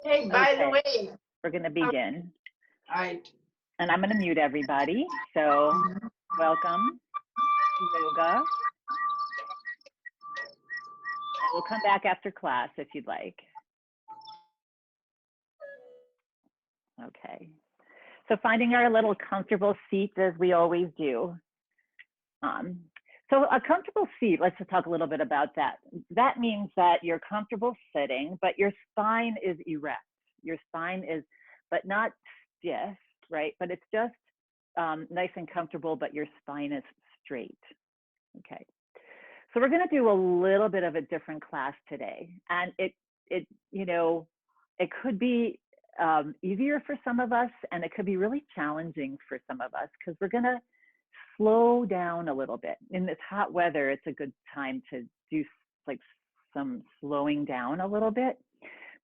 Hey, by the Okay, way, we're going to begin. I And I'm going to mute everybody. So welcome to yoga. And we'll come back after class if you'd like. Okay. So finding our little comfortable seat as we always do. So a comfortable seat, let's just talk a little bit about that. That means that you're comfortable sitting, but your spine is erect. Your spine is, but not stiff, right? But it's just nice and comfortable, but your spine is straight. Okay. So we're going to do a little bit of a different class today, and it could be easier for some of us, and it could be really challenging for some of us because we're going to slow down a little bit. In this hot weather, it's a good time to do like some slowing down a little bit.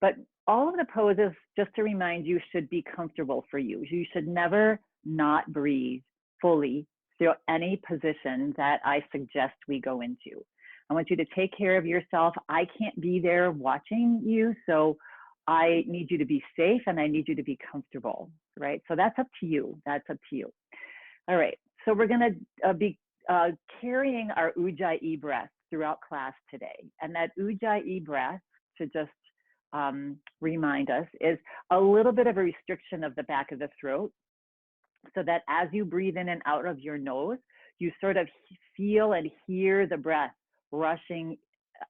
But all of the poses, just to remind you, should be comfortable for you. You should never not breathe fully through any position that I suggest we go into. I want you to take care of yourself. I can't be there watching you, so I need you to be safe and I need you to be comfortable, right? So that's up to you. That's up to you. All right, so we're gonna be carrying our Ujjayi breath throughout class today. And that Ujjayi breath, to just remind us, is a little bit of a restriction of the back of the throat, so that as you breathe in and out of your nose, you sort of feel and hear the breath rushing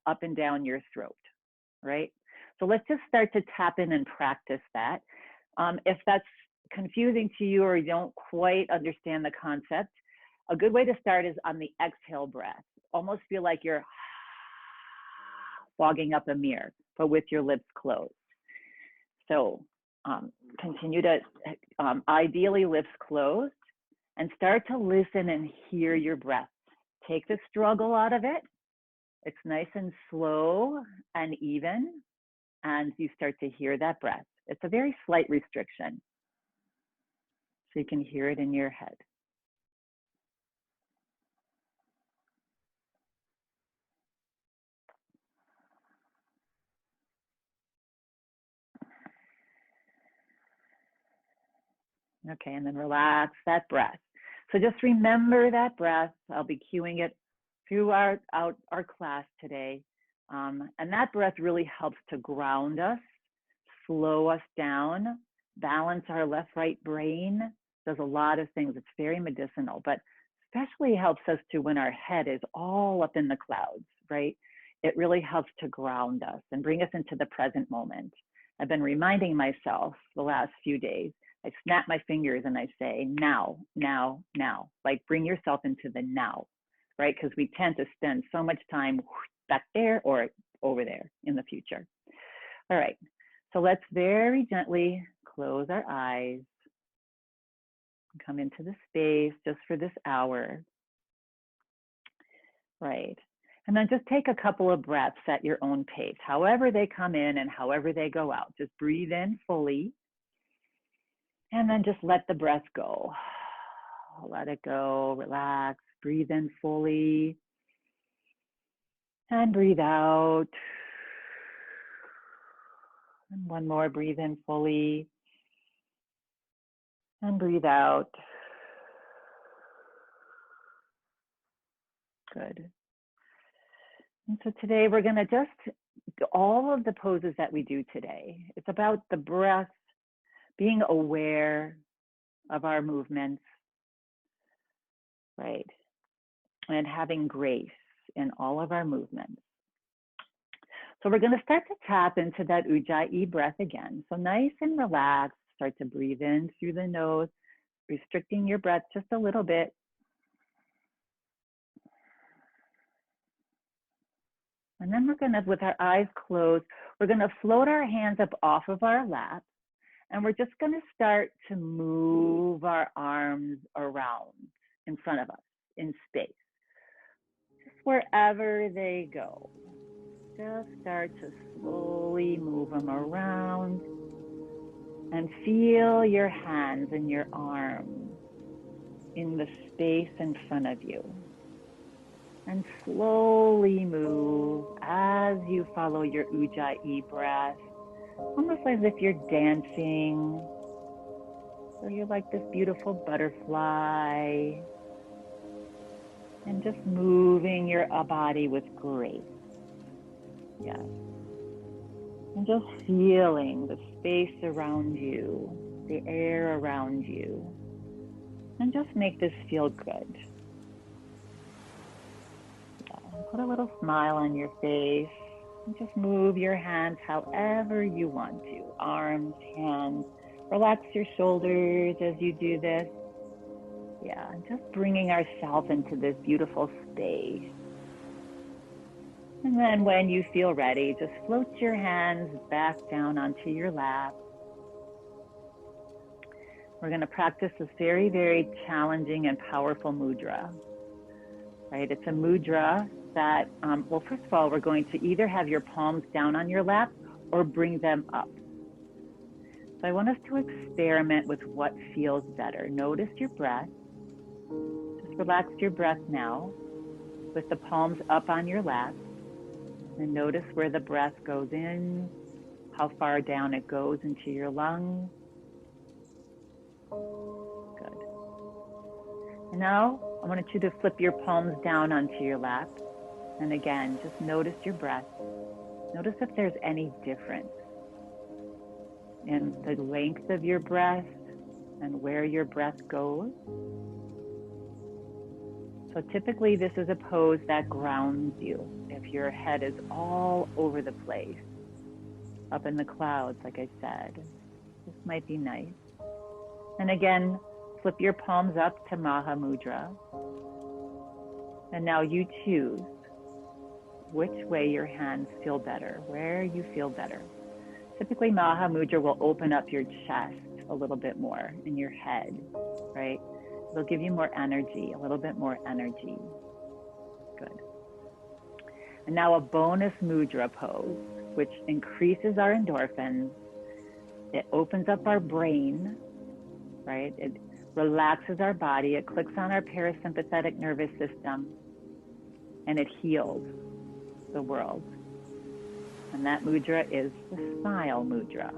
up and down your throat, right? So let's just start to tap in and practice that. If that's confusing to you or you don't quite understand the concept, a good way to start is on the exhale breath. Almost feel like you're fogging up a mirror, but with your lips closed. So continue to ideally lips closed and start to listen and hear your breath. Take the struggle out of it. It's nice and slow and even, and you start to hear that breath. It's a very slight restriction, so you can hear it in your head. Okay, and then relax that breath. So just remember that breath. I'll be cueing it throughout our class today. And that breath really helps to ground us, slow us down, balance our left-right brain, does a lot of things. It's very medicinal, but especially helps us to when our head is all up in the clouds, right? It really helps to ground us and bring us into the present moment. I've been reminding myself the last few days, I snap my fingers and I say, now, now, now, like bring yourself into the now, right? Because we tend to spend so much time back there or over there in the future. All right, so let's very gently close our eyes, come into the space just for this hour, right? And then just take a couple of breaths at your own pace, however they come in and however they go out. Just breathe in fully, and then just let the breath go. Let it go, relax, breathe in fully, and breathe out. And one more, breathe in fully, and breathe out. Good. And so today we're going to just do all of the poses that we do today. It's about the breath, being aware of our movements, right? And having grace in all of our movements. So we're going to start to tap into that Ujjayi breath again. So nice and relaxed, start to breathe in through the nose, restricting your breath just a little bit. And then we're going to, with our eyes closed, we're going to float our hands up off of our lap. And we're just going to start to move our arms around in front of us in space, just wherever they go. Just start to slowly move them around and feel your hands and your arms in the space in front of you. And slowly move as you follow your Ujjayi breath. almost as if you're dancing. So you're like this beautiful butterfly, and just moving your body with grace. Yes. And just feeling the space around you, the air around you, and just make this feel good. Yeah. Put a little smile on your face, and just move your hands however you want to. Arms, hands. Relax your shoulders as you do this. Yeah, just bringing ourselves into this beautiful space. And then when you feel ready, just float your hands back down onto your lap. We're going to practice this very, very challenging and powerful mudra, right? It's a mudra that, well, first of all, we're going to either have your palms down on your lap or bring them up. So I want us to experiment with what feels better. Notice your breath. Just relax your breath now with the palms up on your lap. And notice where the breath goes in, how far down it goes into your lungs. Good. And now I want you to flip your palms down onto your lap. And again, just notice your breath. Notice if there's any difference in the length of your breath and where your breath goes. So typically this is a pose that grounds you if your head is all over the place, up in the clouds, like I said. This might be nice. And again, flip your palms up to Maha Mudra. And now you choose which way your hands feel better, where you feel better. Typically Maha Mudra will open up your chest a little bit more in your head, right? It'll give you more energy, a little bit more energy. Good. And now a bonus mudra pose, which increases our endorphins. It opens up our brain, right? It relaxes our body. It clicks on our parasympathetic nervous system, and it heals the world. And that mudra is the smile mudra.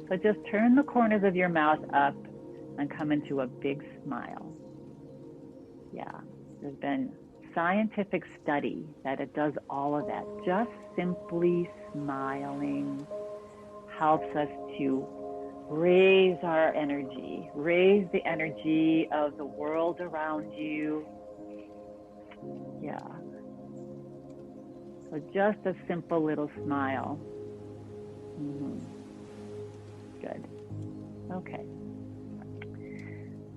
So just turn the corners of your mouth up and come into a big smile. Yeah, there's been scientific study that it does all of that. Just simply smiling helps us to raise our energy, raise the energy of the world around you. Yeah. So just a simple little smile. Good. Okay.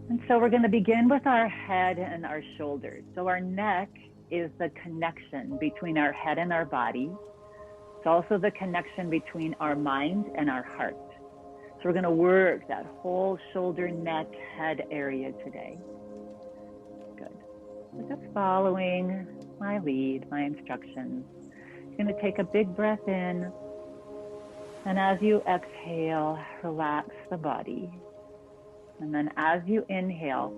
And so we're going to begin with our head and our shoulders. So our neck is the connection between our head and our body. It's also the connection between our mind and our heart. So we're going to work that whole shoulder, neck, head area today. Good. So just following my lead, my instructions. You're going to take a big breath in. And as you exhale, relax the body. And then as you inhale,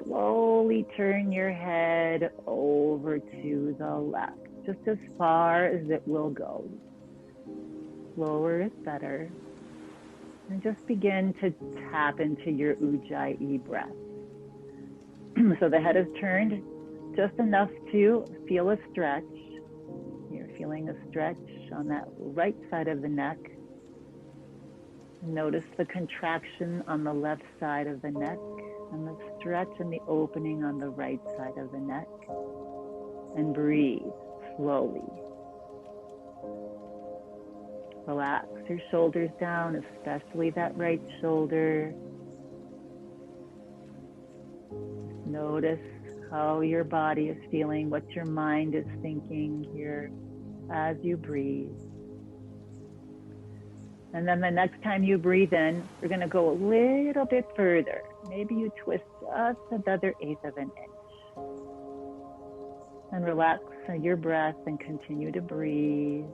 slowly turn your head over to the left, just as far as it will go. Slower is better. And just begin to tap into your Ujjayi breath. So the head is turned just enough to feel a stretch. You're feeling a stretch on that right side of the neck. Notice the contraction on the left side of the neck and the stretch and the opening on the right side of the neck. And breathe slowly. Relax your shoulders down, especially that right shoulder. Notice how your body is feeling, what your mind is thinking here as you breathe. And then the next time you breathe in, you're going to go a little bit further. Maybe you twist just another eighth of an inch. And relax your breath and continue to breathe.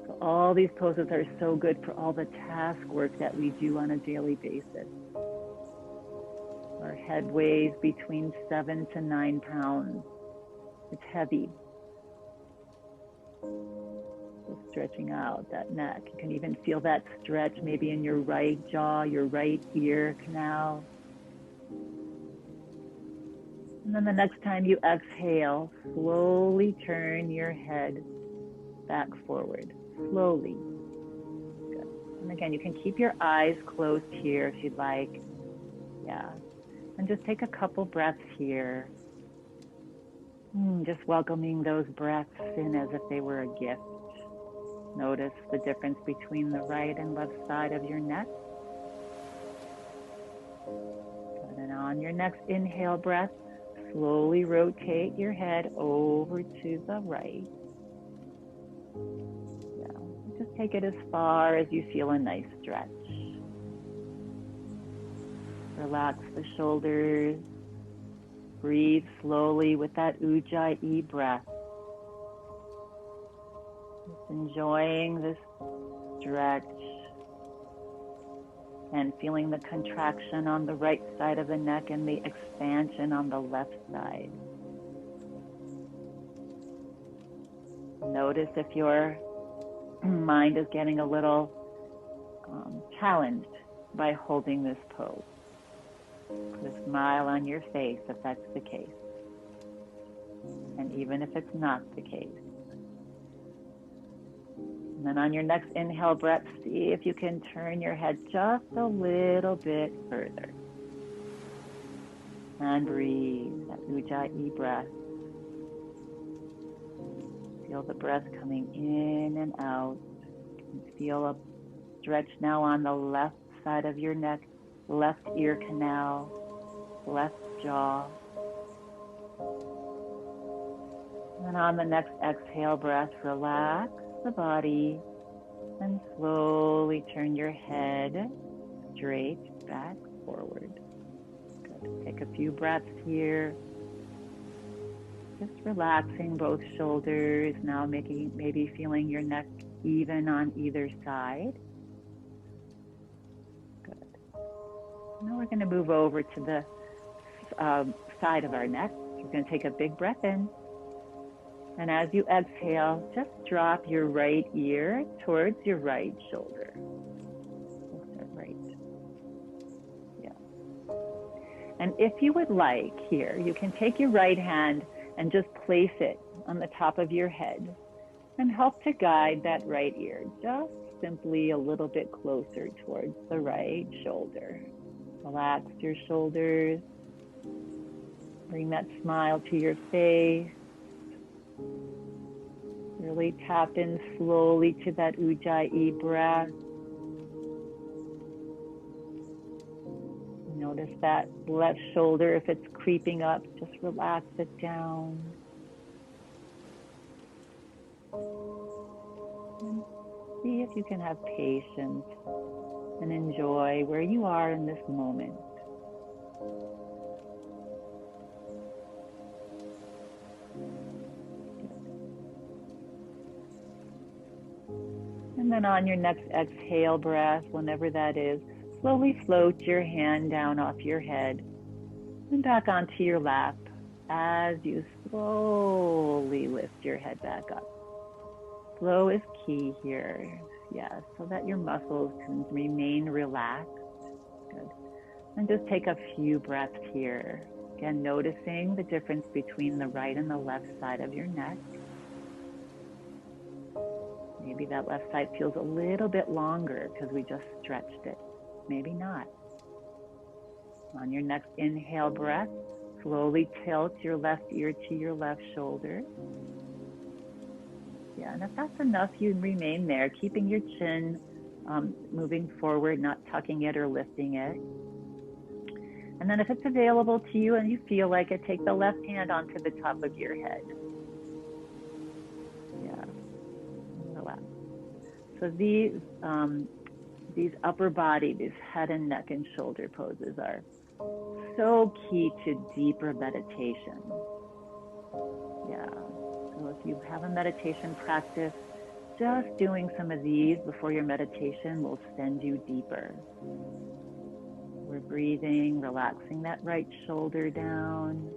So all these poses are so good for all the task work that we do on a daily basis. Our head weighs between 7 to 9 pounds. It's heavy. So stretching out that neck. You can even feel that stretch maybe in your right jaw, your right ear canal. And then the next time you exhale, slowly turn your head back forward, slowly. Good. And again, you can keep your eyes closed here if you'd like. Yeah. And just take a couple breaths here. Just welcoming those breaths in as if they were a gift. Notice the difference between the right and left side of your neck. And on your next inhale breath, slowly rotate your head over to the right. Yeah. Just take it as far as you feel a nice stretch. Relax the shoulders. Breathe slowly with that Ujjayi breath. Just enjoying this stretch and feeling the contraction on the right side of the neck and the expansion on the left side. Notice if your mind is getting a little challenged by holding this pose. Put a smile on your face if that's the case. And even if it's not the case. And then on your next inhale breath, see if you can turn your head just a little bit further. And breathe, that Ujjayi breath. Feel the breath coming in and out. You can feel a stretch now on the left side of your neck, left ear canal, left jaw. And on the next exhale breath, relax the body and slowly turn your head straight back forward. Good. Take a few breaths here. Just relaxing both shoulders, now maybe feeling your neck even on either side. Good. Now we're going to move over to the side of our neck. We're going to take a big breath in. And as you exhale, just drop your right ear towards your right shoulder. Right. Yeah. And if you would like here, you can take your right hand and just place it on the top of your head and help to guide that right ear just simply a little bit closer towards the right shoulder. Relax your shoulders. Bring that smile to your face. Really tap in slowly to that Ujjayi breath. Notice that left shoulder, if it's creeping up, just relax it down. And see if you can have patience and enjoy where you are in this moment. And then on your next exhale breath, whenever that is, slowly float your hand down off your head and back onto your lap as you slowly lift your head back up. Slow is key here, yes, so that your muscles can remain relaxed. Good. And just take a few breaths here. Again, noticing the difference between the right and the left side of your neck. Maybe that left side feels a little bit longer because we just stretched it. Maybe not. On your next inhale breath, slowly tilt your left ear to your left shoulder. Yeah, and if that's enough, you remain there, keeping your chin moving forward, not tucking it or lifting it. And then if it's available to you and you feel like it, take the left hand onto the top of your head. Yeah, relax. So these upper body, these head and neck and shoulder poses are so key to deeper meditation. Yeah, so if you have a meditation practice, just doing some of these before your meditation will send you deeper. We're breathing, relaxing that right shoulder down,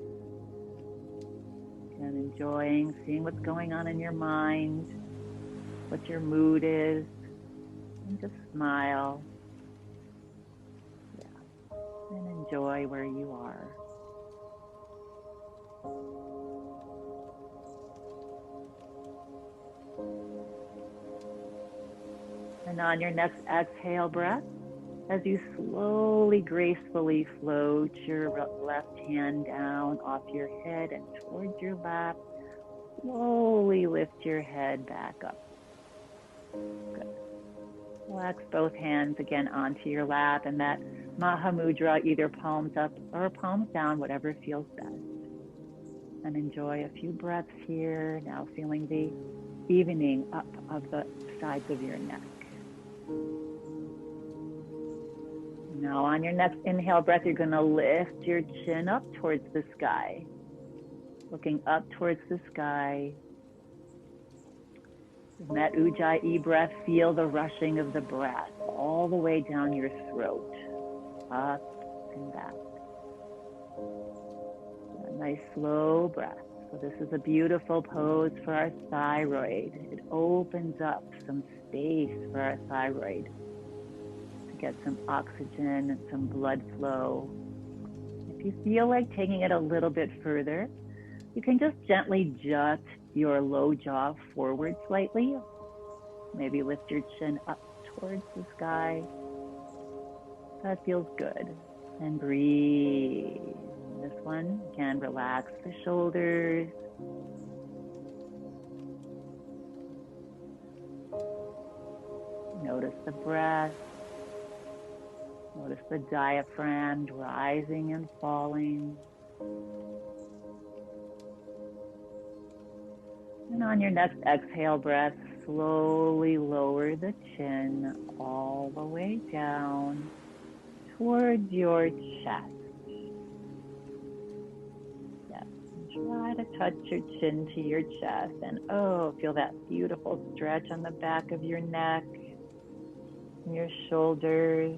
and enjoying, seeing what's going on in your mind. what your mood is, and just smile. Yeah. And enjoy where you are. And on your next exhale breath, as you slowly, gracefully float your left hand down off your head and towards your lap, slowly lift your head back up. Good. Relax both hands again onto your lap, and that Mahamudra, either palms up or palms down, whatever feels best. And enjoy a few breaths here, now feeling the evening up of the sides of your neck. Now on your next inhale breath, you're going to lift your chin up towards the sky. Looking up towards the sky. In that Ujjayi breath, feel the rushing of the breath all the way down your throat, up and back. A nice slow breath. So this is a beautiful pose for our thyroid. It opens up some space for our thyroid to get some oxygen and some blood flow. If you feel like taking it a little bit further, you can just gently jut your low jaw forward slightly. Maybe lift your chin up towards the sky. That feels good. And breathe. This one, again, relax the shoulders. Notice the breath. Notice the diaphragm rising and falling. And on your next exhale breath, slowly lower the chin all the way down towards your chest. Yes, and try to touch your chin to your chest, and feel that beautiful stretch on the back of your neck, and your shoulders.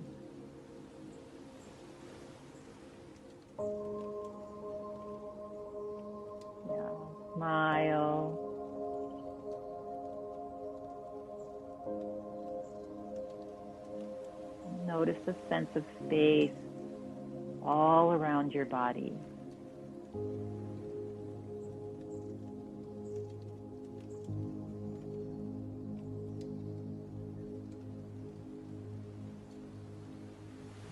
Yeah, smile. Notice the sense of space all around your body.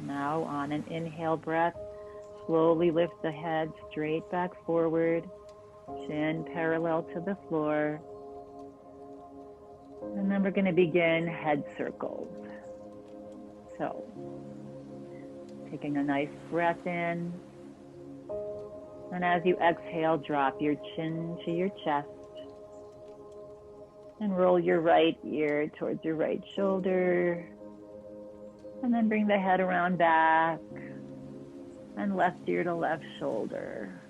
Now on an inhale breath, slowly lift the head straight back forward, chin parallel to the floor. And then we're going to begin head circles. So, taking a nice breath in. And as you exhale, drop your chin to your chest. And roll your right ear towards your right shoulder. And then bring the head around back. And left ear to left shoulder.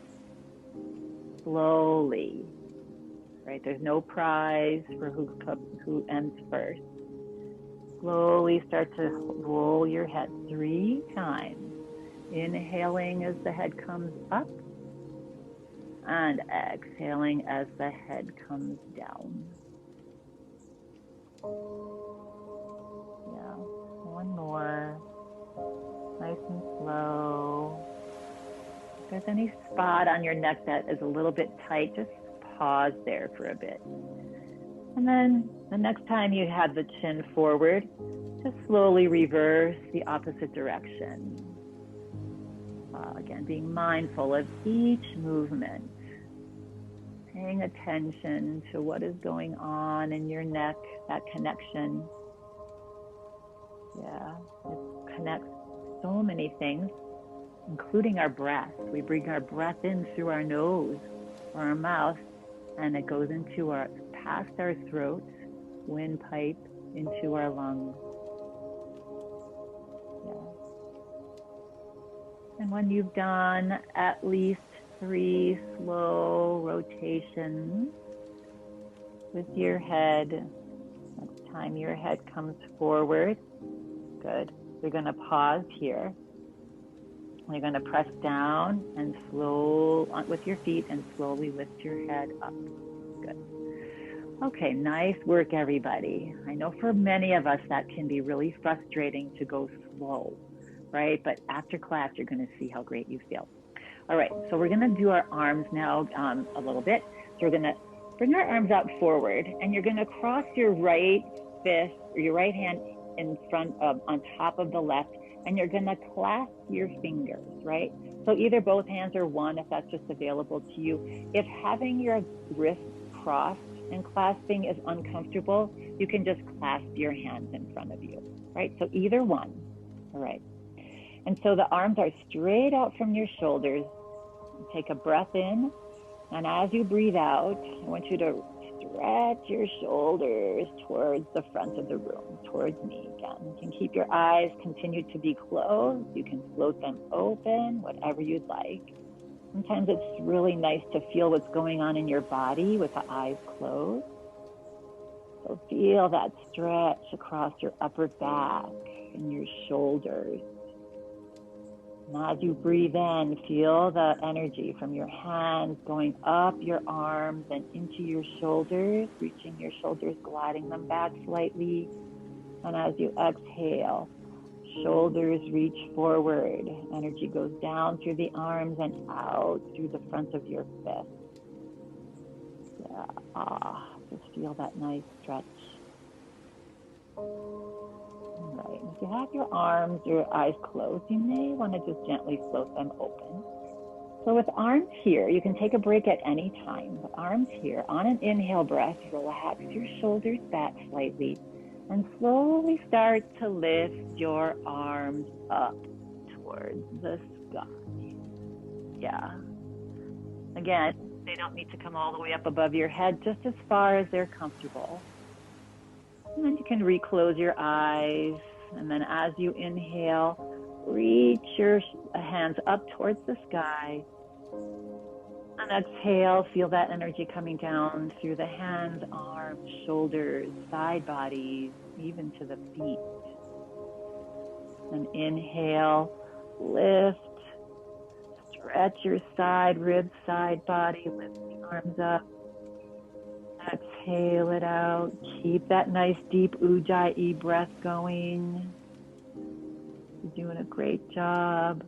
Slowly. Right, there's no prize for who ends first. Slowly start to roll your head 3 times. Inhaling as the head comes up. And exhaling as the head comes down. Yeah, one more. Nice and slow. If there's any spot on your neck that is a little bit tight, just pause there for a bit. And then the next time you have the chin forward, just slowly reverse the opposite direction. Again, being mindful of each movement. Paying attention to what is going on in your neck, that connection. Yeah, it connects so many things, including our breath. We bring our breath in through our nose or our mouth, and it goes past our throat, windpipe, into our lungs. Yeah. And when you've done at least 3 slow rotations with your head, next time your head comes forward, good. You're going to pause here. You're going to press down and slow with your feet and slowly lift your head up. Good. Okay, nice work, everybody. I know for many of us that can be really frustrating to go slow, right? But after class, you're going to see how great you feel. All right, so we're going to do our arms now a little bit. So we're going to bring our arms out forward, and you're going to cross your right fist or your right hand in front of, on top of the left, and you're going to clasp your fingers, right? So either both hands or one, if that's just available to you. If having your wrists crossed and clasping is uncomfortable, you can just clasp your hands in front of you, right? So either one, all right. And so the arms are straight out from your shoulders. Take a breath in, and as you breathe out, I want you to stretch your shoulders towards the front of the room, towards me again. You can keep your eyes continue to be closed. You can float them open, whatever you'd like. Sometimes it's really nice to feel what's going on in your body with the eyes closed. So feel that stretch across your upper back and your shoulders. And as you breathe in, feel the energy from your hands going up your arms and into your shoulders, reaching your shoulders, gliding them back slightly. And as you exhale, shoulders reach forward. Energy goes down through the arms and out through the front of your fist. Yeah, just feel that nice stretch. All right, if you have your arms, your eyes closed, you may want to just gently float them open. So with arms here, you can take a break at any time. With arms here, on an inhale breath, relax your shoulders back slightly and slowly start to lift your arms up towards the sky. Yeah. Again, they don't need to come all the way up above your head, just as far as they're comfortable. And then you can reclose your eyes. And then as you inhale, reach your hands up towards the sky. And exhale, feel that energy coming down through the hands, arms, shoulders, side bodies, even to the feet. And inhale, lift, stretch your side, ribs, side body, lift the arms up. Exhale it out. Keep that nice deep Ujjayi breath going. You're doing a great job.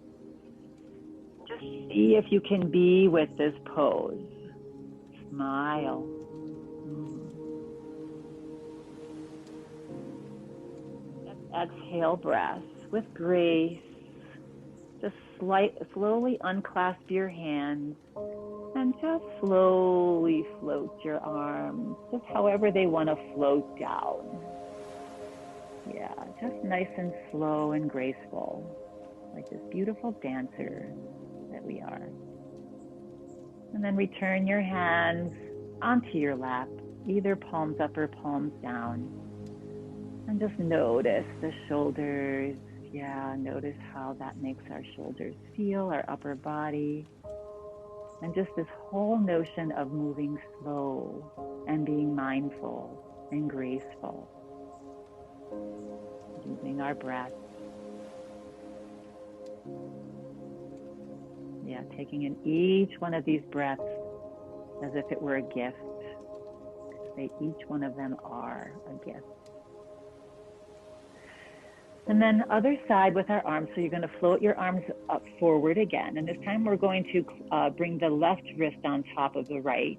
Just see if you can be with this pose. Smile. Exhale breath with grace. Just slowly unclasp your hands and just slowly float your arms, just however they want to float down. Yeah, just nice and slow and graceful, like this beautiful dancer that we are. And then return your hands onto your lap, either palms up or palms down. And just notice the shoulders. Yeah, notice how that makes our shoulders feel, our upper body. And just this whole notion of moving slow and being mindful and graceful. Using our breath. Yeah, taking in each one of these breaths as if it were a gift. Each one of them are a gift. And then other side with our arms. So you're going to float your arms up forward again. And this time we're going to bring the left wrist on top of the right.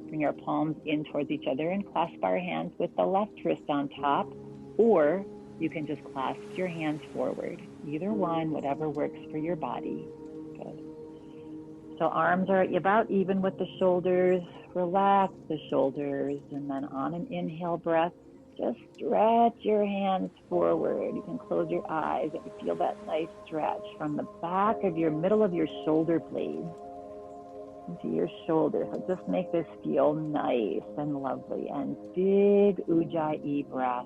Bring our palms in towards each other and clasp our hands with the left wrist on top. Or you can just clasp your hands forward. Either one, whatever works for your body. Good. So arms are about even with the shoulders. Relax the shoulders. And then on an inhale breath, just stretch your hands forward. You can close your eyes and you feel that nice stretch from the back of your middle of your shoulder blades into your shoulders. So just make this feel nice and lovely. And big Ujjayi breath,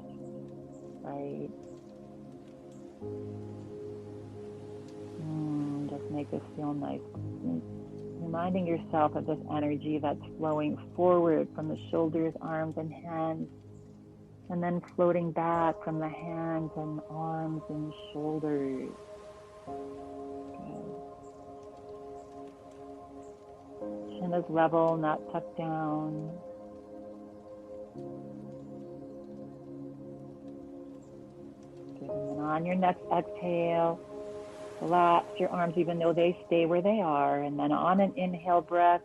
right? Just make this feel nice. Reminding yourself of this energy that's flowing forward from the shoulders, arms, and hands. And then floating back from the hands and arms and shoulders. Good. Chin is level, not tucked down. On your next exhale, relax your arms even though they stay where they are. And then on an inhale breath,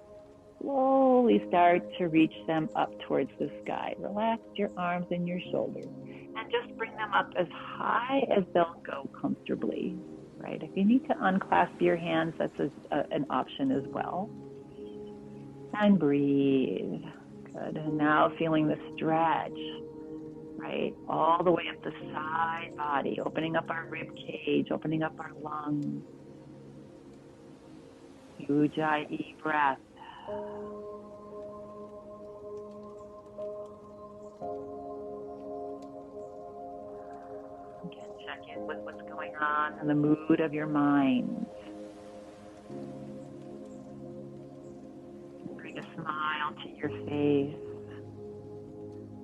slowly start to reach them up towards the sky. Relax your arms and your shoulders and just bring them up as high as they'll go comfortably, right? If you need to unclasp your hands, that's an option as well. And breathe. Good. And now feeling the stretch, right? All the way up the side body, opening up our rib cage, opening up our lungs. Ujjayi breath. Again, check in with what's going on and the mood of your mind. Bring a smile to your face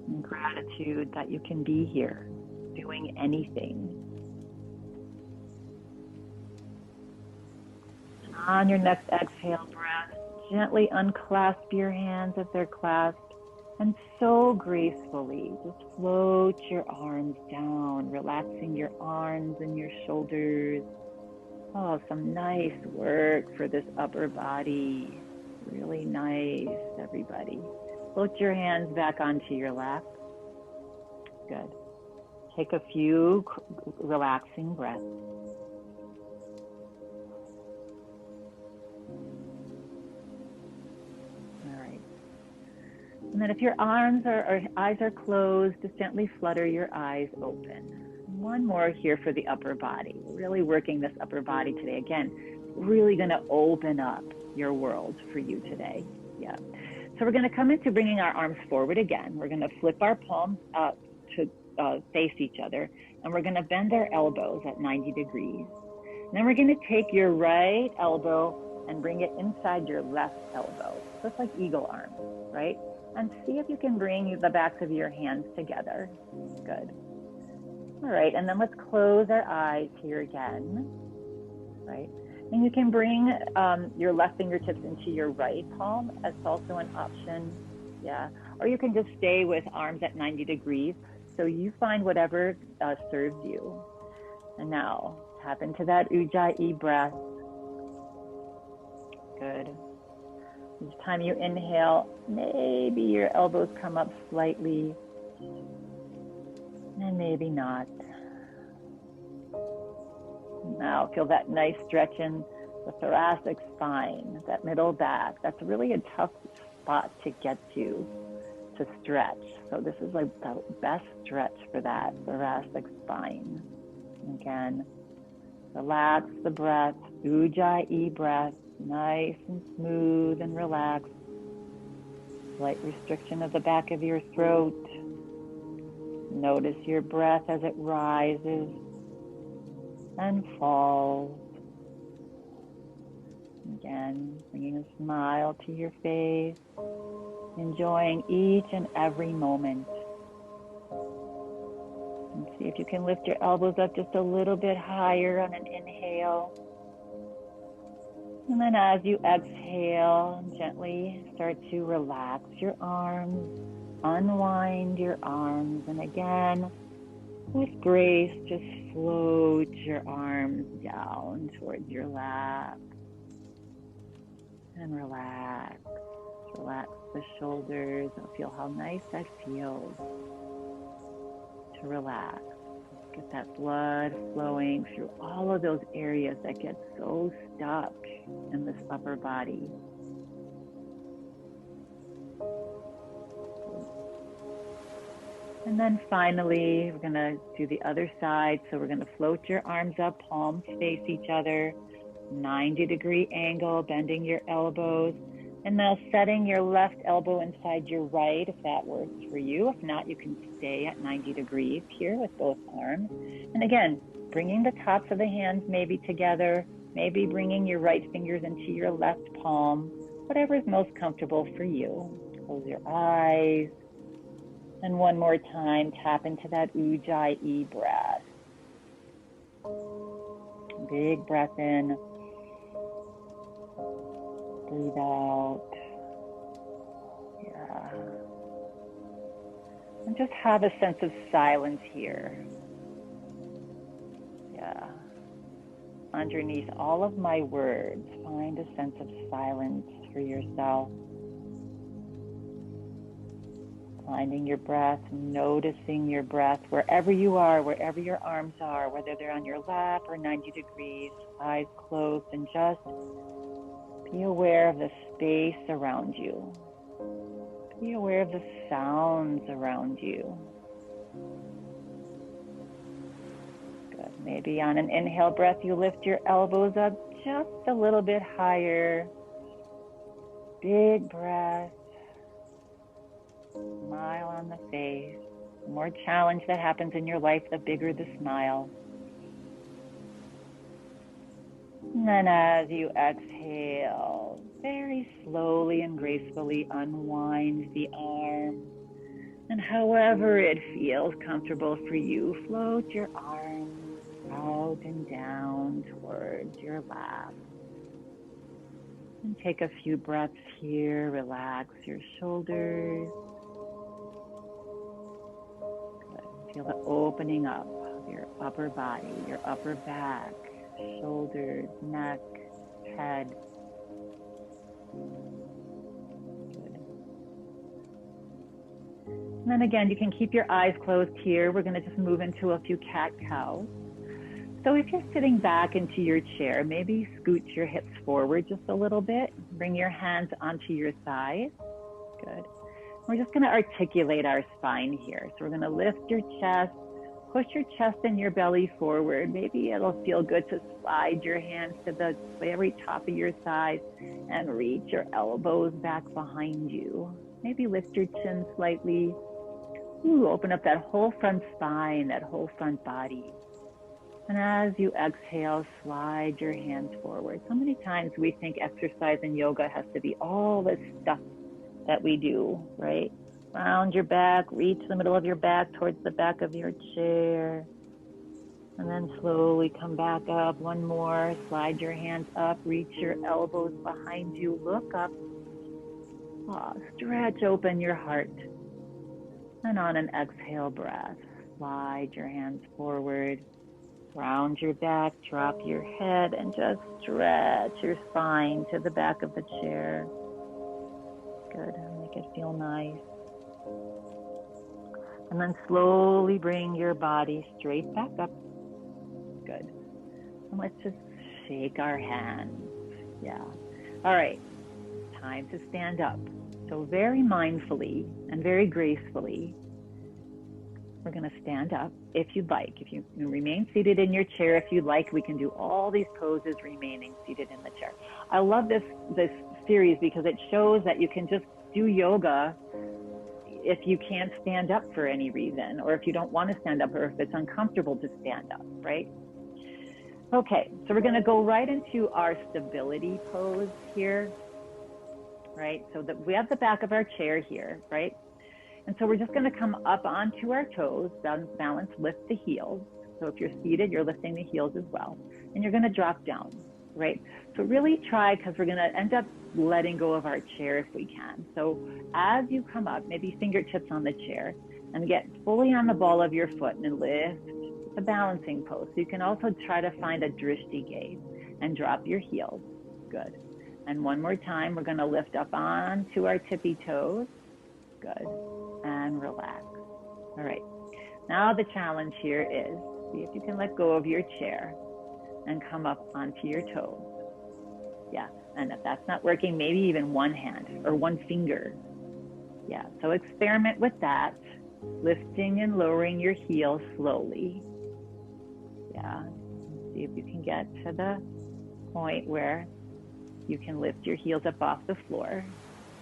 and gratitude that you can be here doing anything. And on your next exhale breath, gently unclasp your hands if they're clasped, and so gracefully just float your arms down, relaxing your arms and your shoulders. Oh, some nice work for this upper body. Really nice, everybody. Float your hands back onto your lap. Good. Take a few relaxing breaths. And then if your arms or eyes are closed, just gently flutter your eyes open. One more here for the upper body. We're really working this upper body today. Again, really going to open up your world for you today. Yeah. So we're going to come into bringing our arms forward again. We're going to flip our palms up to face each other. And we're going to bend our elbows at 90 degrees. And then we're going to take your right elbow and bring it inside your left elbow. Just like eagle arms, right? And see if you can bring the backs of your hands together. Good. All right, and then let's close our eyes here again, right? And you can bring your left fingertips into your right palm. That's also an option, yeah. Or you can just stay with arms at 90 degrees. So you find whatever serves you. And now, tap into that Ujjayi breath. Good. Each time you inhale, maybe your elbows come up slightly, and maybe not. Now feel that nice stretch in the thoracic spine, that middle back. That's really a tough spot to get to stretch. So this is like the best stretch for that thoracic spine. Again, relax the breath, Ujjayi breath. Nice and smooth and relaxed. Slight restriction of the back of your throat. Notice your breath as it rises and falls. Again, bringing a smile to your face, enjoying each and every moment. And see if you can lift your elbows up just a little bit higher on an inhale. And then as you exhale, gently start to relax your arms, unwind your arms. And again, with grace, just float your arms down towards your lap. And relax. Relax the shoulders and feel how nice that feels to relax. Get that blood flowing through all of those areas that get so stuck in this upper body. And then finally, we're going to do the other side. So we're going to float your arms up, palms face each other, 90-degree angle, bending your elbows. And now setting your left elbow inside your right, if that works for you. If not, you can stay at 90 degrees here with both arms. And again, bringing the tops of the hands maybe together, maybe bringing your right fingers into your left palm, whatever is most comfortable for you. Close your eyes. And one more time, tap into that Ujjayi breath. Big breath in. Breathe out. Yeah. And just have a sense of silence here. Yeah. Underneath all of my words, find a sense of silence for yourself. Finding your breath, noticing your breath wherever you are, wherever your arms are, whether they're on your lap or 90 degrees, eyes closed, and just be aware of the space around you. Be aware of the sounds around you. Good. Maybe on an inhale breath, you lift your elbows up just a little bit higher. Big breath. Smile on the face. The more challenge that happens in your life, the bigger the smile. And then as you exhale, very slowly and gracefully unwind the arm. And however it feels comfortable for you, float your arms out and down towards your lap. And take a few breaths here. Relax your shoulders. Good. Feel the opening up of your upper body, your upper back, shoulders, neck, head. Good. And then again, you can keep your eyes closed here. We're going to just move into a few cat-cows. So if you're sitting back into your chair, maybe scoot your hips forward just a little bit. Bring your hands onto your thighs. Good. We're just going to articulate our spine here. So we're going to lift your chest, push your chest and your belly forward. Maybe it'll feel good to slide your hands to the very top of your thighs and reach your elbows back behind you. Maybe lift your chin slightly. Ooh, open up that whole front spine, that whole front body. And as you exhale, slide your hands forward. So many times we think exercise and yoga has to be all this stuff that we do, right? Round your back, reach the middle of your back towards the back of your chair. And then slowly come back up. One more, slide your hands up, reach your elbows behind you, look up. Stretch open your heart. And on an exhale breath, slide your hands forward. Round your back, drop your head, and just stretch your spine to the back of the chair. Good, make it feel nice. And then slowly bring your body straight back up. Good. And let's just shake our hands. Yeah. All right, time to stand up. So very mindfully and very gracefully, we're going to stand up if you'd like. If you remain seated in your chair, if you'd like, we can do all these poses remaining seated in the chair. I love this series because it shows that you can just do yoga if you can't stand up for any reason, or if you don't want to stand up, or if it's uncomfortable to stand up, right? Okay, so we're going to go right into our stability pose here, right? So that we have the back of our chair here, right? And so we're just going to come up onto our toes, balance, lift the heels. So if you're seated, you're lifting the heels as well. And you're going to drop down, right? So really try, because we're going to end up letting go of our chair if we can. So as you come up, maybe fingertips on the chair, and get fully on the ball of your foot and lift the balancing pose. So you can also try to find a drishti gaze and drop your heels. Good. And one more time, we're going to lift up onto our tippy toes. Good. And relax. All right. Now the challenge here is, see if you can let go of your chair and come up onto your toes. Yeah. And if that's not working, maybe even one hand or one finger. Yeah. So experiment with that, lifting and lowering your heels slowly. Yeah. See if you can get to the point where you can lift your heels up off the floor.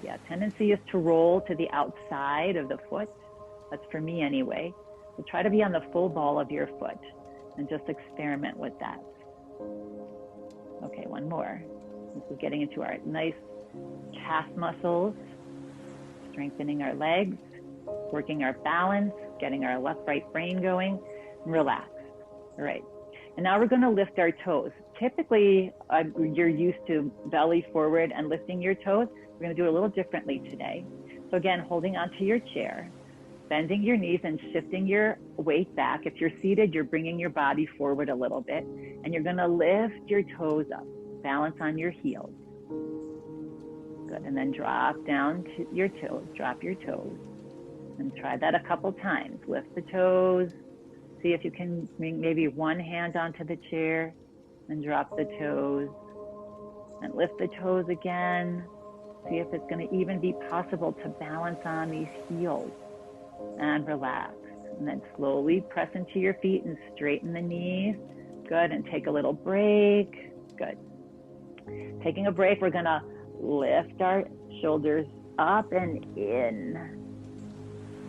Yeah, tendency is to roll to the outside of the foot. That's for me anyway. So try to be on the full ball of your foot and just experiment with that. Okay, one more. This is getting into our nice calf muscles, strengthening our legs, working our balance, getting our left-right brain going, and relax. All right. And now we're going to lift our toes. Typically, you're used to belly forward and lifting your toes. We're going to do it a little differently today. So again, holding onto your chair, bending your knees and shifting your weight back. If you're seated, you're bringing your body forward a little bit, and you're gonna lift your toes up, balance on your heels. Good, and then drop down to your toes, drop your toes. And try that a couple times. Lift the toes. See if you can bring maybe one hand onto the chair and drop the toes. And lift the toes again. See if it's going to even be possible to balance on these heels. And relax. And then slowly press into your feet and straighten the knees. Good, and take a little break. Good. Taking a break, we're going to lift our shoulders up and in.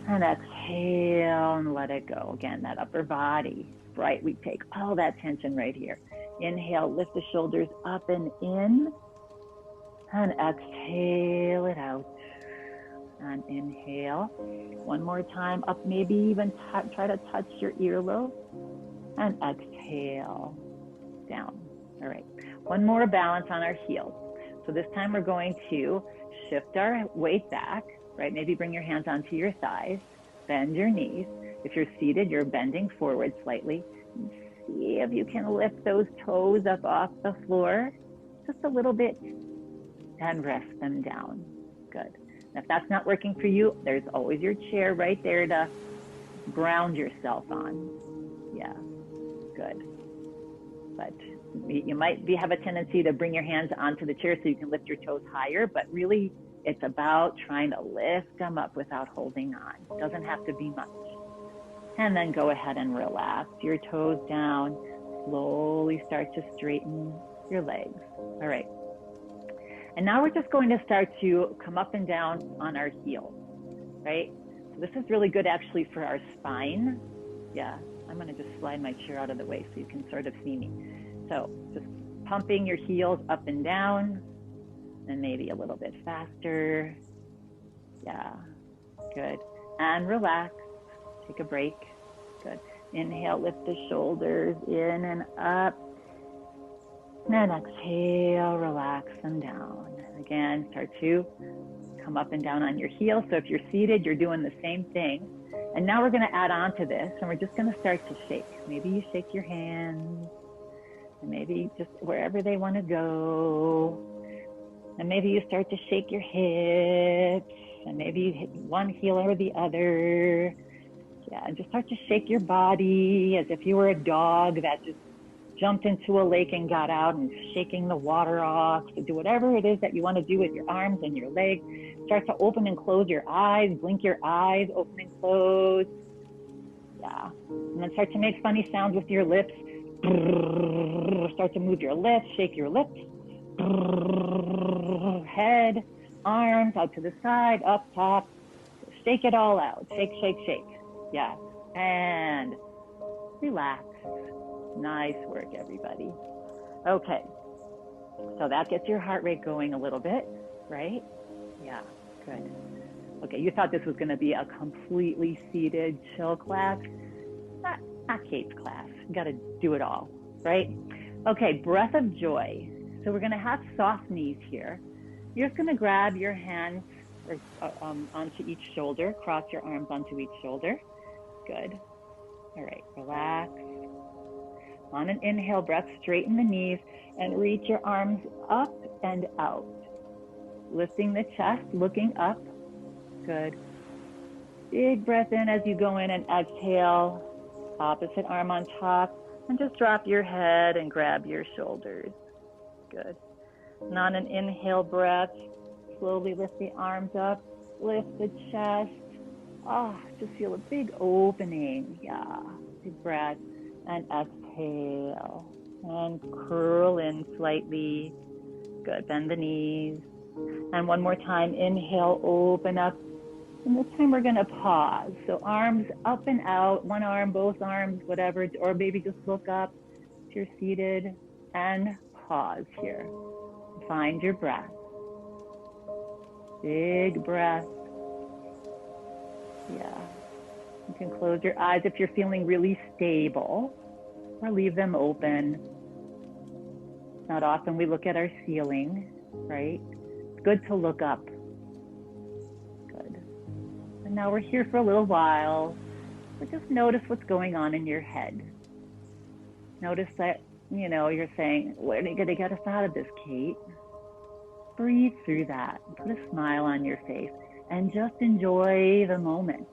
And exhale and let it go. Again, that upper body, right? We take all that tension right here. Inhale, lift the shoulders up and in. And exhale it out. And inhale. One more time up, maybe even try to touch your earlobe. And exhale down. All right. One more balance on our heels. So this time we're going to shift our weight back. Right, maybe bring your hands onto your thighs, bend your knees. If you're seated, you're bending forward slightly. See if you can lift those toes up off the floor, just a little bit, and rest them down. Good. And if that's not working for you, there's always your chair right there to ground yourself on. Yeah, good. But you might have a tendency to bring your hands onto the chair so you can lift your toes higher, but really, it's about trying to lift them up without holding on. It doesn't have to be much. And then go ahead and relax your toes down. Slowly start to straighten your legs. All right. And now we're just going to start to come up and down on our heels, right? So this is really good actually for our spine. Yeah, I'm gonna just slide my chair out of the way so you can sort of see me. So just pumping your heels up and down. And maybe a little bit faster. Yeah, good. And relax, take a break. Good. Inhale, lift the shoulders in and up. And exhale, relax them down. Again, start to come up and down on your heels. So if you're seated, you're doing the same thing. And now we're gonna add on to this, and we're just gonna start to shake. Maybe you shake your hands, and maybe just wherever they wanna go. And maybe you start to shake your hips, and maybe you hit one heel or the other. Yeah, and just start to shake your body as if you were a dog that just jumped into a lake and got out and shaking the water off. So do whatever it is that you want to do with your arms and your legs. Start to open and close your eyes, blink your eyes, open and close. Yeah, and then start to make funny sounds with your lips. Start to move your lips, shake your lips. Head, arms out to the side, up top. Shake it all out. Shake, shake, shake. Yeah. And relax. Nice work, everybody. Okay. So that gets your heart rate going a little bit, right? Yeah, good. Okay, you thought this was going to be a completely seated, chill class. Not Kate's class. You got to do it all, right? Okay, breath of joy. So we're going to have soft knees here. You're just going to grab your hands onto each shoulder, cross your arms onto each shoulder. Good. All right, relax. On an inhale breath, straighten the knees and reach your arms up and out. Lifting the chest, looking up. Good. Big breath in as you go in and exhale. Opposite arm on top. And just drop your head and grab your shoulders. Good. And on an inhale breath, slowly lift the arms up, lift the chest. Just feel a big opening. Yeah, big breath. And exhale. And curl in slightly. Good, bend the knees. And one more time, inhale, open up. And this time we're gonna pause. So arms up and out, one arm, both arms, whatever, or maybe just look up if you're seated, and pause here. Find your breath. Big breath. Yeah. You can close your eyes if you're feeling really stable, or leave them open. Not often we look at our ceiling, right? It's good to look up. Good. And now we're here for a little while. So just notice what's going on in your head. Notice that, you're saying, when are you going to get us out of this, Kate? Breathe through that. Put a smile on your face and just enjoy the moment.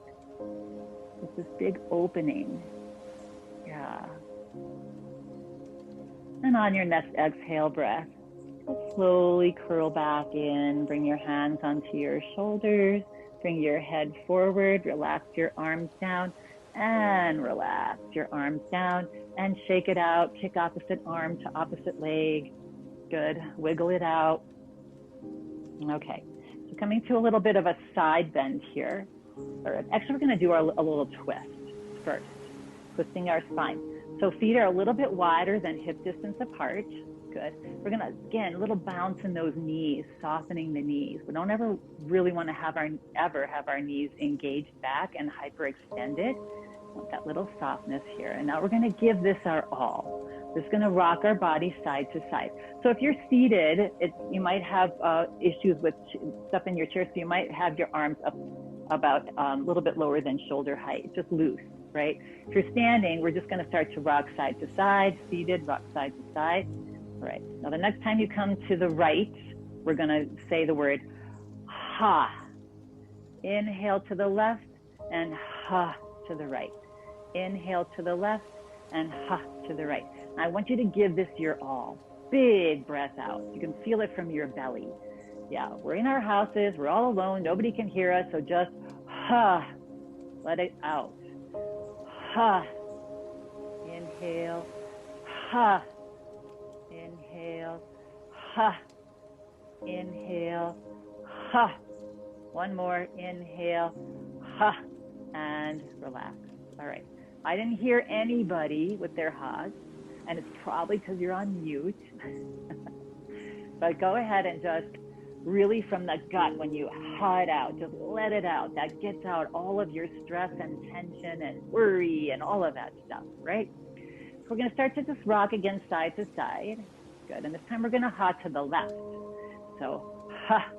It's this big opening. Yeah. And on your next exhale breath, slowly curl back in. Bring your hands onto your shoulders. Bring your head forward. Relax your arms down. And relax your arms down. And shake it out. Kick opposite arm to opposite leg. Good. Wiggle it out. Okay. So coming to a little bit of a side bend here. Actually, we're going to do a little twist first. Twisting our spine. So feet are a little bit wider than hip distance apart. Good. We're going to, again, a little bounce in those knees, softening the knees. We don't ever really want to have our knees engaged back and hyperextended. Want that little softness here. And now we're going to give this our all. We're just going to rock our body side to side. So if you're seated, you might have issues with stuff in your chair. So you might have your arms up about a little bit lower than shoulder height, just loose, right? If you're standing, we're just going to start to rock side to side, seated, rock side to side. All right. Now the next time you come to the right, we're going to say the word ha. Inhale to the left and ha to the right. Inhale to the left and ha to the right. And I want you to give this your all. Big breath out. You can feel it from your belly. Yeah, we're in our houses. We're all alone. Nobody can hear us. So just ha. Let it out. Ha. Inhale. Ha. Inhale. Ha. Inhale. Ha. One more. Inhale. Ha. And relax. All right. I didn't hear anybody with their ha's, and it's probably because you're on mute. But go ahead and just really from the gut, when you ha it out, just let it out. That gets out all of your stress and tension and worry and all of that stuff, right? So we're going to start to just rock again side to side. Good. And this time we're going to ha to the left. So ha.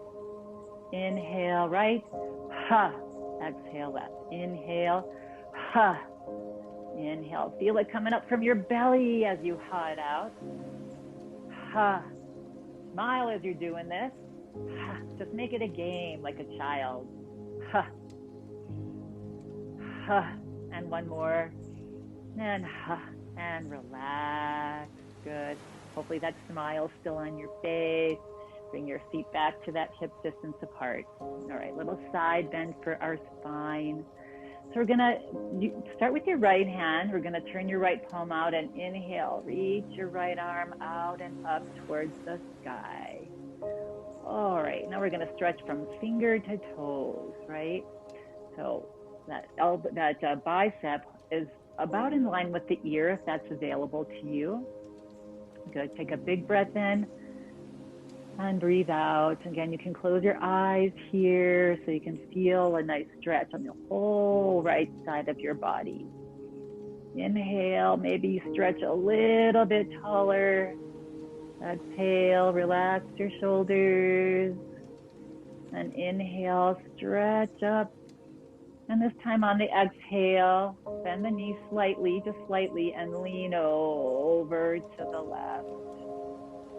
Inhale right. Ha. Exhale left. Inhale. Ha. Inhale. Feel it coming up from your belly as you ha it out. Ha. Smile as you're doing this. Ha. Just make it a game like a child. Ha. Ha. And one more. And ha. And relax. Good. Hopefully that smile's still on your face. Bring your feet back to that hip distance apart. All right, little side bend for our spine. So we're gonna start with your right hand. We're gonna turn your right palm out and inhale. Reach your right arm out and up towards the sky. All right, now we're gonna stretch from finger to toes, right? So that bicep is about in line with the ear if that's available to you. Good, take a big breath in and breathe out. Again, you can close your eyes here so you can feel a nice stretch on the whole right side of your body. Inhale, maybe you stretch a little bit taller. Exhale, relax your shoulders. And inhale, stretch up. And this time on the exhale, bend the knees slightly, just slightly, and lean over to the left.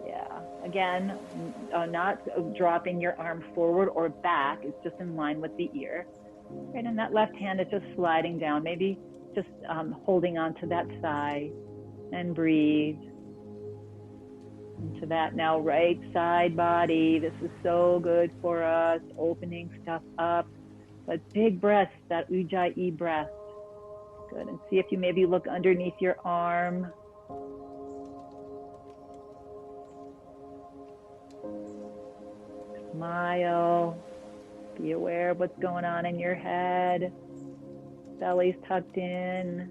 Yeah, again, not dropping your arm forward or back. It's just in line with the ear. Right, and that left hand is just sliding down, maybe just holding onto that thigh, and breathe into that now right side body. This is so good for us, opening stuff up. But big breaths, that Ujjayi breath. Good, and see if you maybe look underneath your arm. Smile. Be aware of what's going on in your head. Belly's tucked in.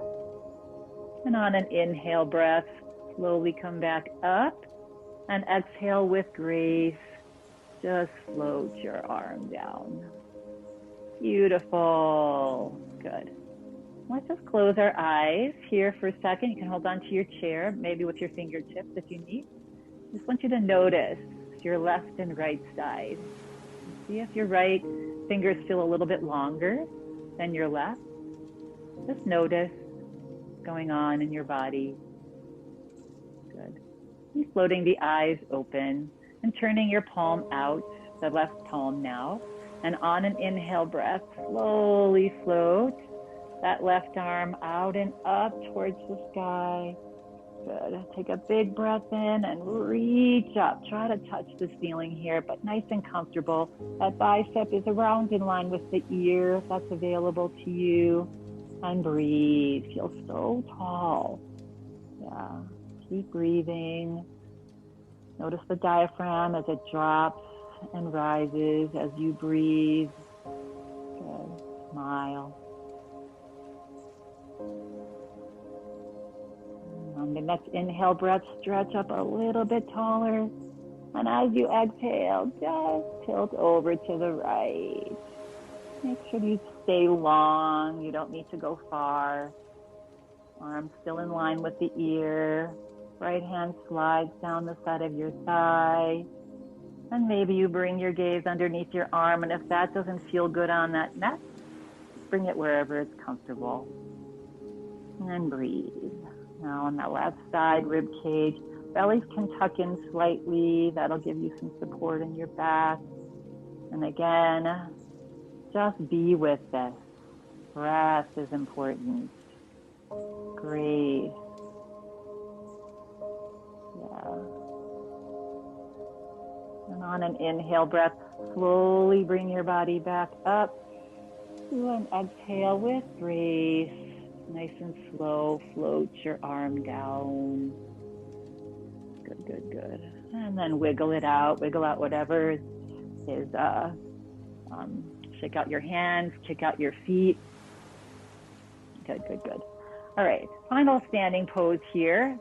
And on an inhale breath, slowly come back up. And exhale with grace. Just float your arm down. Beautiful. Good. Let's just close our eyes here for a second. You can hold on to your chair, maybe with your fingertips if you need. Just want you to notice your left and right side. See if your right fingers feel a little bit longer then your left. Just notice what's going on in your body. Good. And floating the eyes open and turning your palm out, the left palm now. And on an inhale breath, slowly float that left arm out and up towards the sky. Good. Take a big breath in and reach up. Try to touch the ceiling here, but nice and comfortable. That bicep is around in line with the ear, if that's available to you. And breathe. Feel so tall. Yeah. Keep breathing. Notice the diaphragm as it drops and rises as you breathe. Good. Smile. On the next inhale breath, stretch up a little bit taller. And as you exhale, just tilt over to the right. Make sure you stay long. You don't need to go far. Arms still in line with the ear. Right hand slides down the side of your thigh. And maybe you bring your gaze underneath your arm. And if that doesn't feel good on that neck, bring it wherever it's comfortable. And breathe. Now on that left side, rib cage, bellies can tuck in slightly. That'll give you some support in your back. And again, just be with this. Breath is important. Great. Yeah. And on an inhale breath, slowly bring your body back up. To an exhale with grace. Nice and slow, float your arm down. Good, good, good. And then wiggle it out. Wiggle out whatever is, shake out your hands, kick out your feet. Good, good, good. All right, final standing pose here.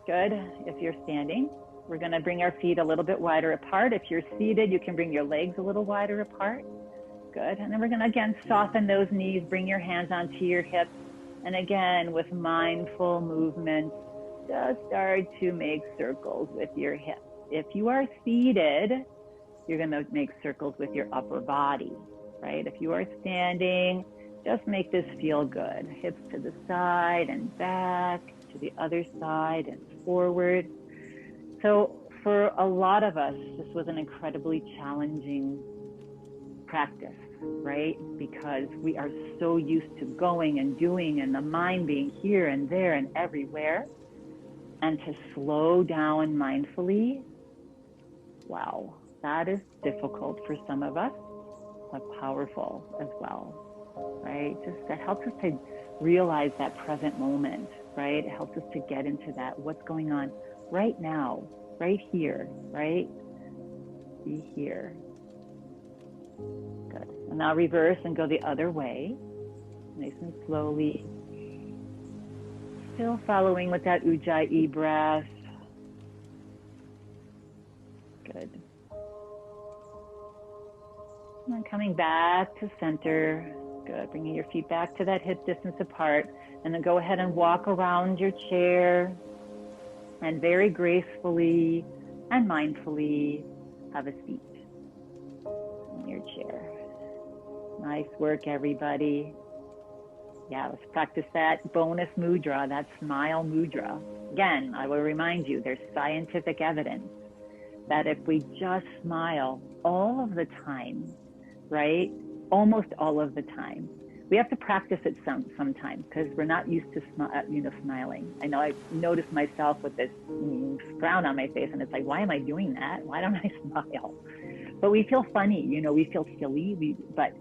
Good, if you're standing. We're gonna bring our feet a little bit wider apart. If you're seated, you can bring your legs a little wider apart. Good, and then we're gonna again soften those knees, bring your hands onto your hips. And again, with mindful movement, just start to make circles with your hips. If you are seated, you're gonna make circles with your upper body, right? If you are standing, just make this feel good. Hips to the side and back, to the other side and forward. So for a lot of us, this was an incredibly challenging practice, right? Because we are so used to going and doing and the mind being here and there and everywhere. And to slow down mindfully, wow, that is difficult for some of us, but powerful as well, right? Just that helps us to realize that present moment, right? It helps us to get into that, what's going on right now, right here, right? Be here. Good. And now reverse and go the other way, nice and slowly. Still following with that Ujjayi breath. Good. And then coming back to center. Good. Bringing your feet back to that hip distance apart. And then go ahead and walk around your chair. And very gracefully and mindfully have a seat in your chair. Nice work, everybody. Yeah, let's practice that bonus mudra, that smile mudra. Again, I will remind you, there's scientific evidence that if we just smile all of the time, right? Almost all of the time. We have to practice it sometimes because we're not used to smiling. I know I've noticed myself with this frown on my face, and it's like, why am I doing that? Why don't I smile? But we feel funny, we feel silly. But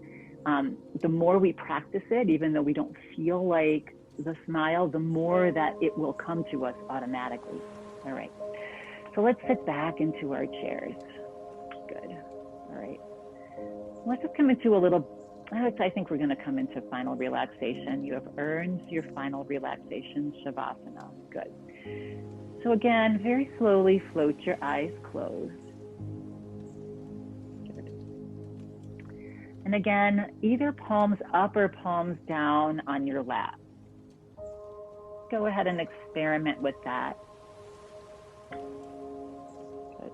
the more we practice it, even though we don't feel like the smile, the more that it will come to us automatically. All right. So let's sit back into our chairs. Good. All right. Let's just come into a little, I think we're going to come into final relaxation. You have earned your final relaxation, Shavasana. Good. So again, very slowly float your eyes closed. Good. And again, either palms up or palms down on your lap. Go ahead and experiment with that. Good.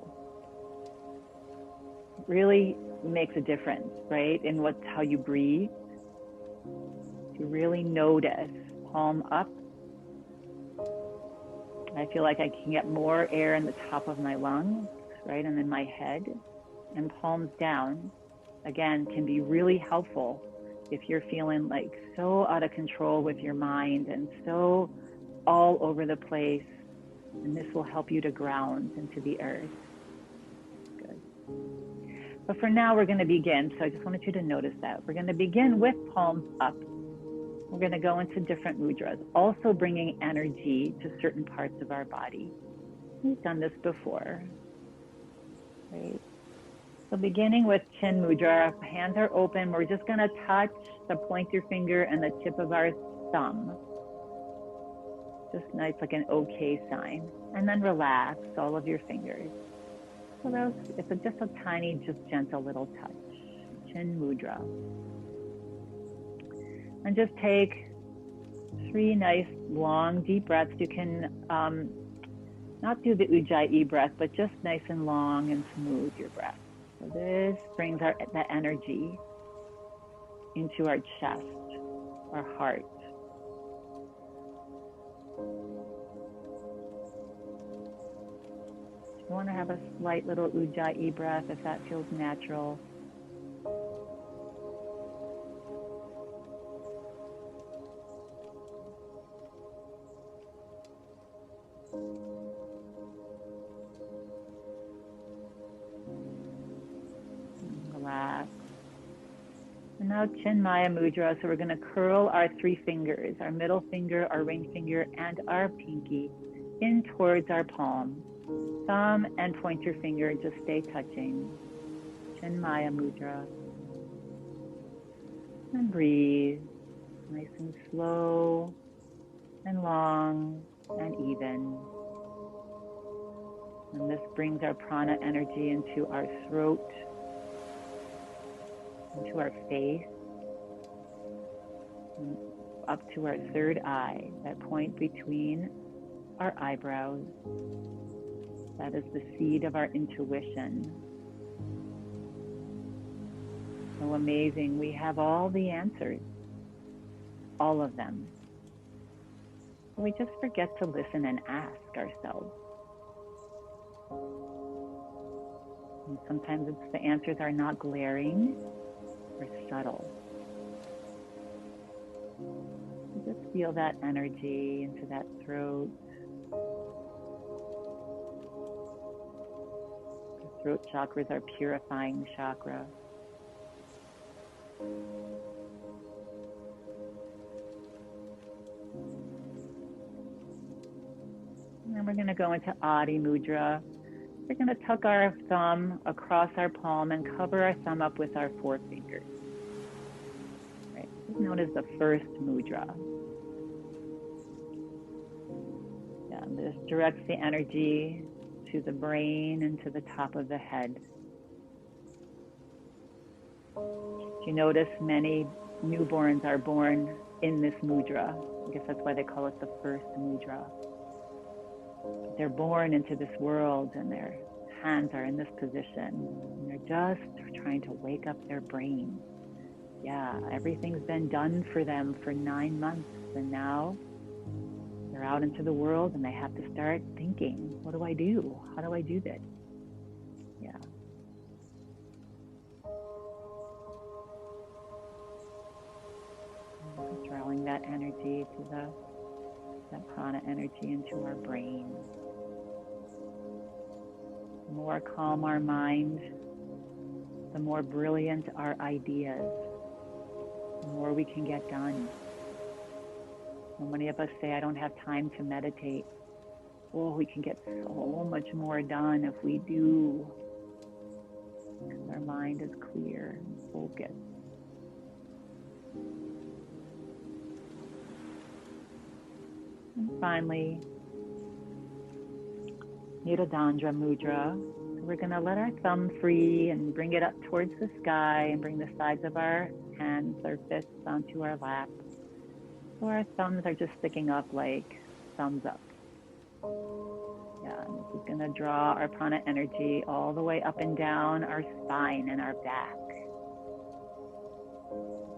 Really makes a difference, right? In how you breathe. to really notice, palm up. I feel like I can get more air in the top of my lungs, right, and in my head. And palms down, again, can be really helpful if you're feeling like so out of control with your mind and so all over the place. And this will help you to ground into the earth. Good. But for now, we're going to begin. So I just wanted you to notice that. We're going to begin with palms up. We're going to go into different mudras, also bringing energy to certain parts of our body. We've done this before, right? So beginning with Chin Mudra, our hands are open. We're just going to touch the pointer finger and the tip of our thumb. Just nice, like an okay sign. And then relax all of your fingers. So it's just a tiny, just gentle little touch. Chin Mudra. And just take 3 nice, long, deep breaths. You can not do the Ujjayi breath, but just nice and long and smooth your breath. So this brings the energy into our chest, our heart. You want to have a slight little Ujjayi breath if that feels natural. Relax. And now Chinmaya Mudra. So we're going to curl our 3 fingers, our middle finger, our ring finger, and our pinky in towards our palm. Thumb and pointer finger just stay touching. Chinmaya Mudra. And breathe. Nice and slow and long and even. And this brings our prana energy into our throat, into our face, and up to our 3rd eye, that point between our eyebrows. That is the seed of our intuition. So amazing. We have all the answers, all of them. We just forget to listen and ask ourselves. And sometimes the answers are not glaring or subtle. So just feel that energy into that throat. The throat chakras are purifying chakra. And then we're going to go into Adi Mudra. We're going to tuck our thumb across our palm and cover our thumb up with our 4 fingers. Right. This is known as the first mudra. Yeah, this directs the energy to the brain and to the top of the head. You notice many newborns are born in this mudra. I guess that's why they call it the first mudra. They're born into this world and their hands are in this position. And they're just trying to wake up their brain. Yeah, everything's been done for them for 9 months. And now they're out into the world and they have to start thinking, what do I do? How do I do this? Yeah. Drawing that energy to that prana energy into our brain. The more calm our mind, the more brilliant our ideas, the more we can get done. So many of us say, I don't have time to meditate. Oh, we can get so much more done if we do. Because our mind is clear and focused. And finally, Nirodandra Mudra. So we're going to let our thumb free and bring it up towards the sky and bring the sides of our hands, our fists onto our lap. So our thumbs are just sticking up like thumbs up. Yeah, and this is going to draw our prana energy all the way up and down our spine and our back.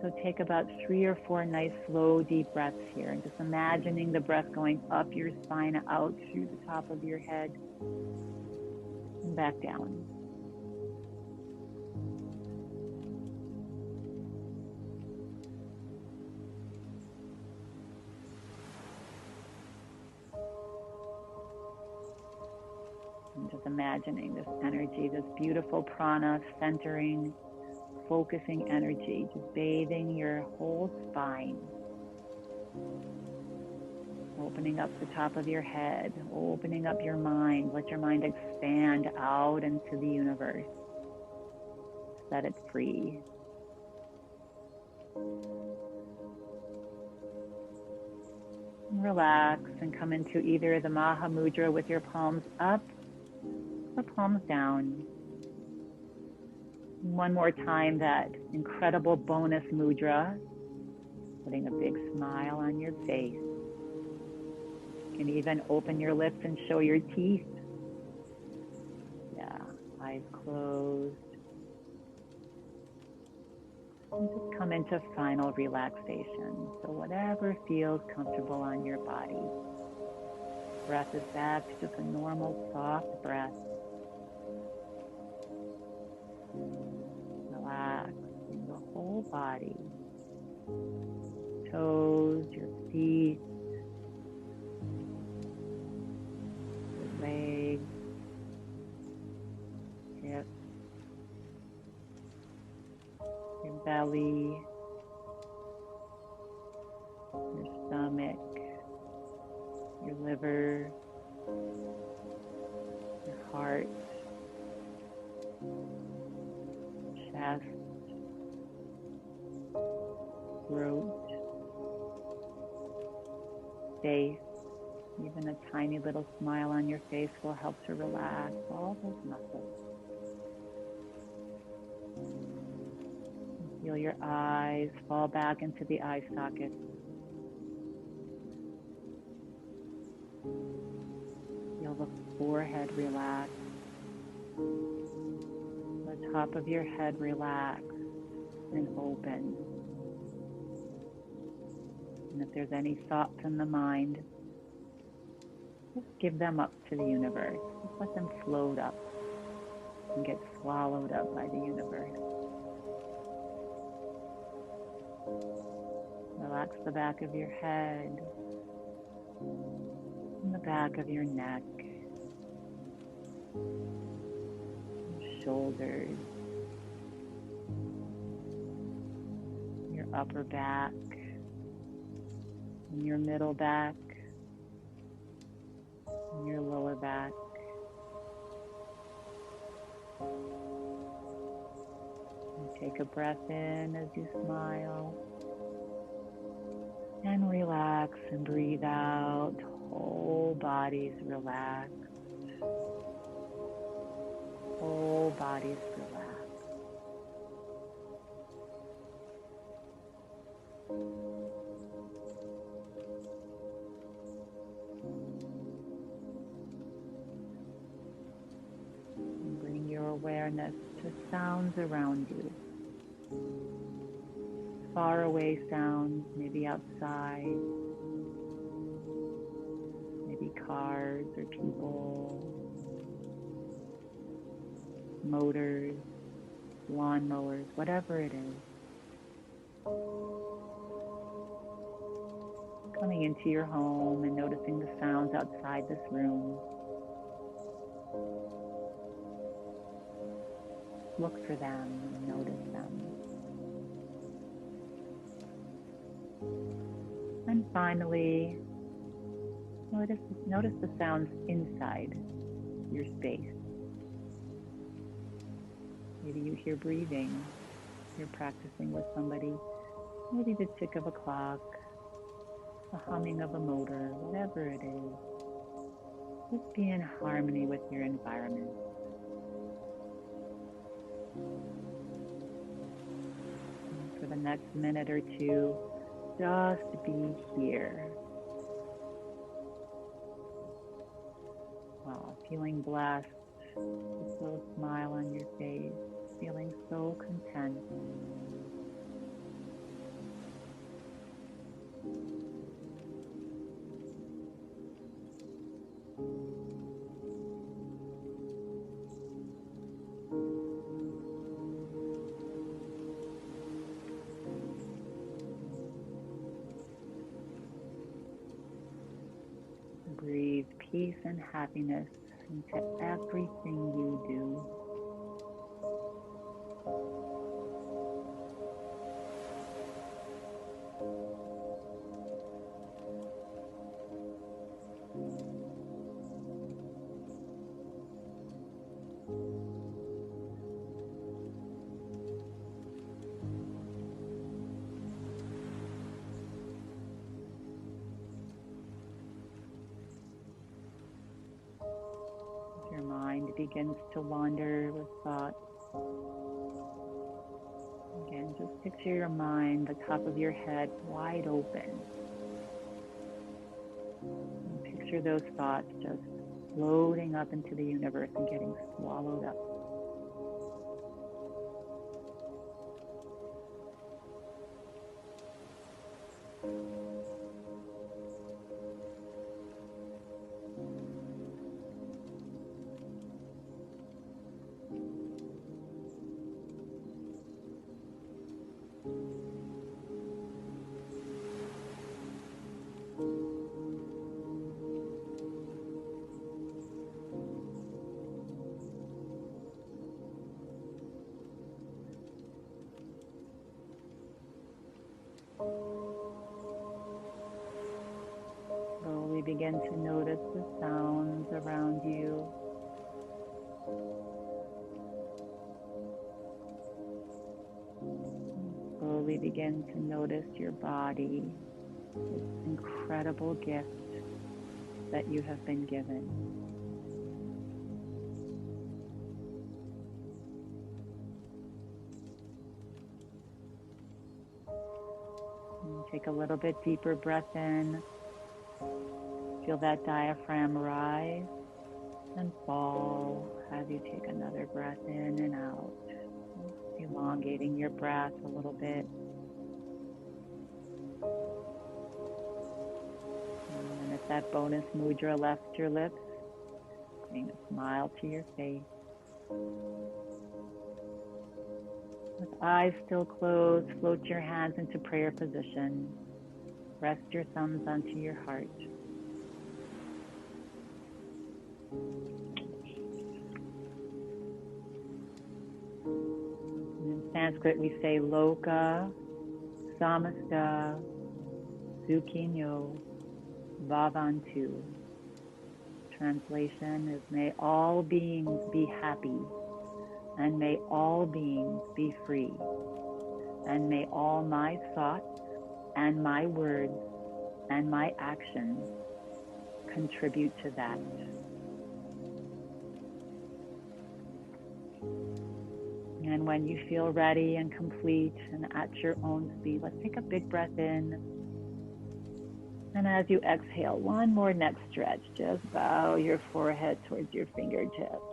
So take about 3 or 4 nice, slow, deep breaths here. And just imagining the breath going up your spine, out through the top of your head, and back down. And just imagining this energy, this beautiful prana, centering, focusing energy, just bathing your whole spine. Opening up the top of your head, opening up your mind. Let your mind expand out into the universe. Set it free. Relax and come into either the Maha Mudra with your palms up or palms down. One more time, that incredible bonus mudra, putting a big smile on your face. You can even open your lips and show your teeth. Yeah, eyes closed. And just come into final relaxation. So whatever feels comfortable on your body. Breath is back to just a normal, soft breath. Relaxing the whole body. Toes, your feet, your legs, hips, your belly, your stomach, your liver, your heart, chest, throat, face. Even a tiny little smile on your face will help to relax all those muscles. Feel your eyes fall back into the eye sockets. Feel the forehead relax. The top of your head relax and open. And if there's any thoughts in the mind, just give them up to the universe. Just let them float up and get swallowed up by the universe. Relax the back of your head and the back of your neck, your shoulders, your upper back, and your middle back, and your lower back. And take a breath in as you smile. And relax and breathe out. Whole body's relaxed. Whole body's relaxed. And bring your awareness to sounds around you. Far away sounds, maybe outside, maybe cars or people, motors, lawnmowers, whatever it is. Coming into your home and noticing the sounds outside this room. Look for them and notice them. And finally, notice the sounds inside your space. Maybe you hear breathing. You're practicing with somebody. Maybe the tick of a clock, the humming of a motor, whatever it is. Just be in harmony with your environment. And for the next minute or two, just be here. Wow, feeling blessed, this little smile on your face, feeling so content. peace and happiness into everything you do. Your mind begins to wander with thoughts. Again, just picture your mind, the top of your head wide open. And picture those thoughts just floating up into the universe and getting swallowed up. Slowly begin to notice the sounds around you. Slowly begin to notice your body, this incredible gift that you have been given. And take a little bit deeper breath in. Feel that diaphragm rise and fall as you take another breath in and out, elongating your breath a little bit. And if that bonus mudra left your lips, bring a smile to your face. With eyes still closed, float your hands into prayer position. Rest your thumbs onto your heart. In Sanskrit, we say Loka Samasta Sukhinyo Bhavantu. Translation is, may all beings be happy, and may all beings be free, and may all my thoughts and my words and my actions contribute to that. And when you feel ready and complete and at your own speed, let's take a big breath in. And as you exhale, one more neck stretch. Just bow your forehead towards your fingertips.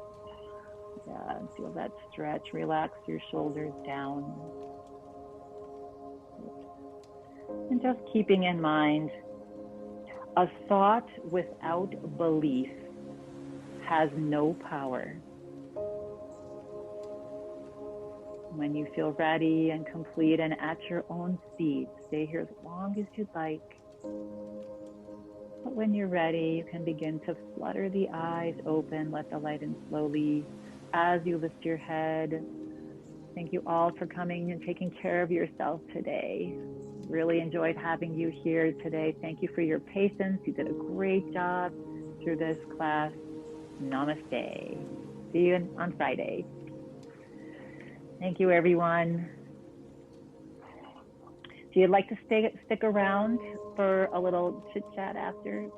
Yeah, and feel that stretch. Relax your shoulders down. And just keeping in mind, a thought without belief has no power. When you feel ready and complete and at your own speed, stay here as long as you'd like. But when you're ready, you can begin to flutter the eyes open, let the light in slowly as you lift your head. Thank you all for coming and taking care of yourself today. Really enjoyed having you here today. Thank you for your patience. You did a great job through this class. Namaste. See you on Friday. Thank you, everyone. If you'd like to stick around for a little chit chat after,